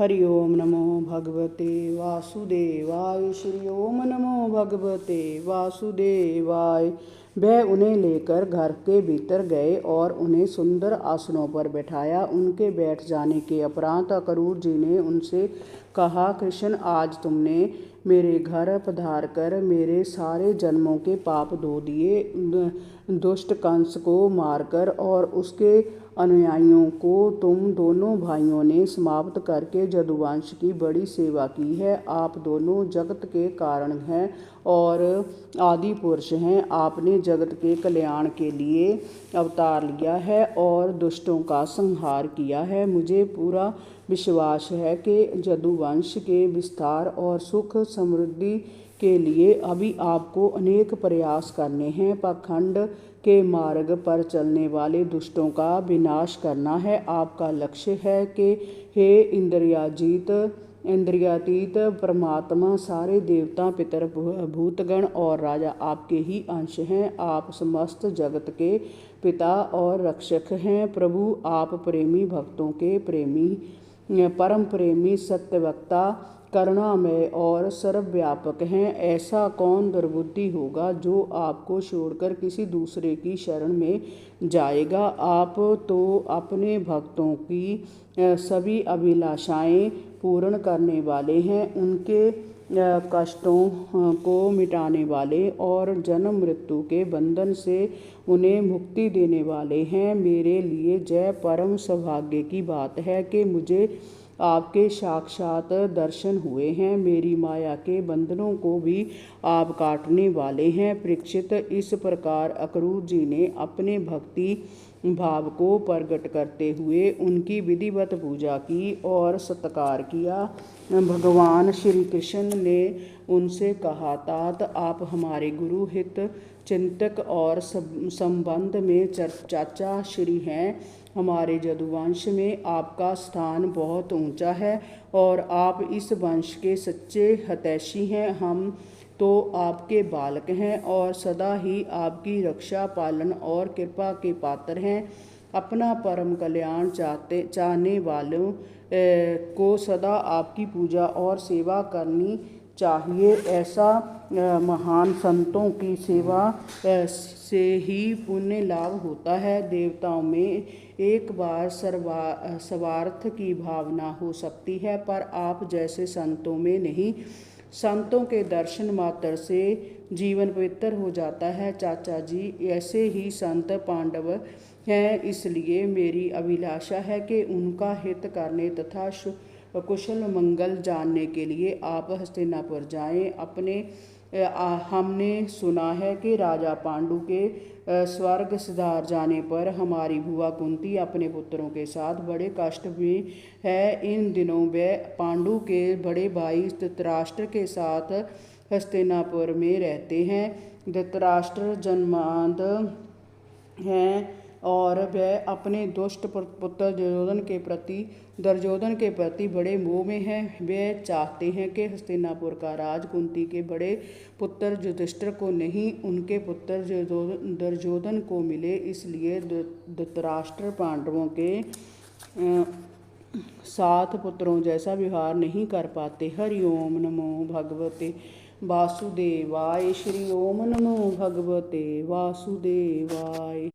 हरि ओम नमो भगवते वासुदेवाय। श्री ओम नमो भगवते वासुदेवाय। वह उन्हें लेकर घर के भीतर गए और उन्हें सुंदर आसनों पर बैठाया। उनके बैठ जाने के उपरांत अक्रूर जी ने उनसे कहा, कृष्ण, आज तुमने मेरे घर पधार कर मेरे सारे जन्मों के पाप धो दिए। दुष्ट कंस को मारकर और उसके अनुयायियों को तुम दोनों भाइयों ने समाप्त करके यदुवंश की बड़ी सेवा की है। आप दोनों जगत के कारण हैं और आदि पुरुष हैं। आपने जगत के कल्याण के लिए अवतार लिया है और दुष्टों का संहार किया है। मुझे पूरा विश्वास है कि यदुवंश के विस्तार और सुख समृद्धि के लिए अभी आपको अनेक प्रयास करने हैं। पाखंड के मार्ग पर चलने वाले दुष्टों का विनाश करना है आपका लक्ष्य है कि हे इंद्रियातीत परमात्मा, सारे देवता, पितर, भूतगण और राजा आपके ही अंश हैं। आप समस्त जगत के पिता और रक्षक हैं। प्रभु, आप प्रेमी भक्तों के प्रेमी, परम प्रेमी, सत्यवक्ता, करुणामय और सर्वव्यापक हैं। ऐसा कौन दुर्बुद्धि होगा जो आपको छोड़कर किसी दूसरे की शरण में जाएगा। आप तो अपने भक्तों की सभी अभिलाषाएं पूर्ण करने वाले हैं, उनके कष्टों को मिटाने वाले और जन्म मृत्यु के बंधन से उन्हें मुक्ति देने वाले हैं। मेरे लिए जय परम सौभाग्य की बात है कि मुझे आपके साक्षात दर्शन हुए हैं। मेरी माया के बंधनों को भी आप काटने वाले हैं। परीक्षित, इस प्रकार अक्रूर जी ने अपने भक्ति भाव को प्रकट करते हुए उनकी विधिवत पूजा की और सत्कार किया। भगवान श्री कृष्ण ने उनसे कहा, तात, आप हमारे गुरु, हित चिंतक और संबंध में चाचा श्री हैं। हमारे यदुवंश में आपका स्थान बहुत ऊंचा है और आप इस वंश के सच्चे हितैषी हैं। हम तो आपके बालक हैं और सदा ही आपकी रक्षा, पालन और कृपा के पात्र हैं। अपना परम कल्याण चाहने वालों को सदा आपकी पूजा और सेवा करनी चाहिए। ऐसा महान संतों की सेवा से ही पुण्य लाभ होता है। देवताओं में एक बार सर्वार्थ की भावना हो सकती है, पर आप जैसे संतों में नहीं। संतों के दर्शन मात्र से जीवन पवित्र हो जाता है। चाचा जी, ऐसे ही संत पांडव हैं, इसलिए मेरी अभिलाषा है कि उनका हित करने तथा कुशल मंगल जानने के लिए आप हस्तिनापुर जाएं। हमने सुना है कि राजा पांडु के स्वर्ग सिधार जाने पर हमारी बुआ कुंती अपने पुत्रों के साथ बड़े कष्ट में है। इन दिनों वे पांडु के बड़े भाई धृतराष्ट्र के साथ हस्तिनापुर में रहते हैं। धृतराष्ट्र जन्मांध हैं और वह अपने दुष्ट पुत्र दुर्योधन के प्रति बड़े मोह में हैं। वे चाहते हैं कि हस्तिनापुर का राज कुंती के बड़े पुत्र युधिष्ठिर को नहीं, उनके पुत्र दुर्योधन को मिले। इसलिए धृतराष्ट्र पांडवों के साथ पुत्रों जैसा व्यवहार नहीं कर पाते। हरि ओम नमो भगवते वासुदेवाय। श्री ओम नमो भगवते वासुदेवाय।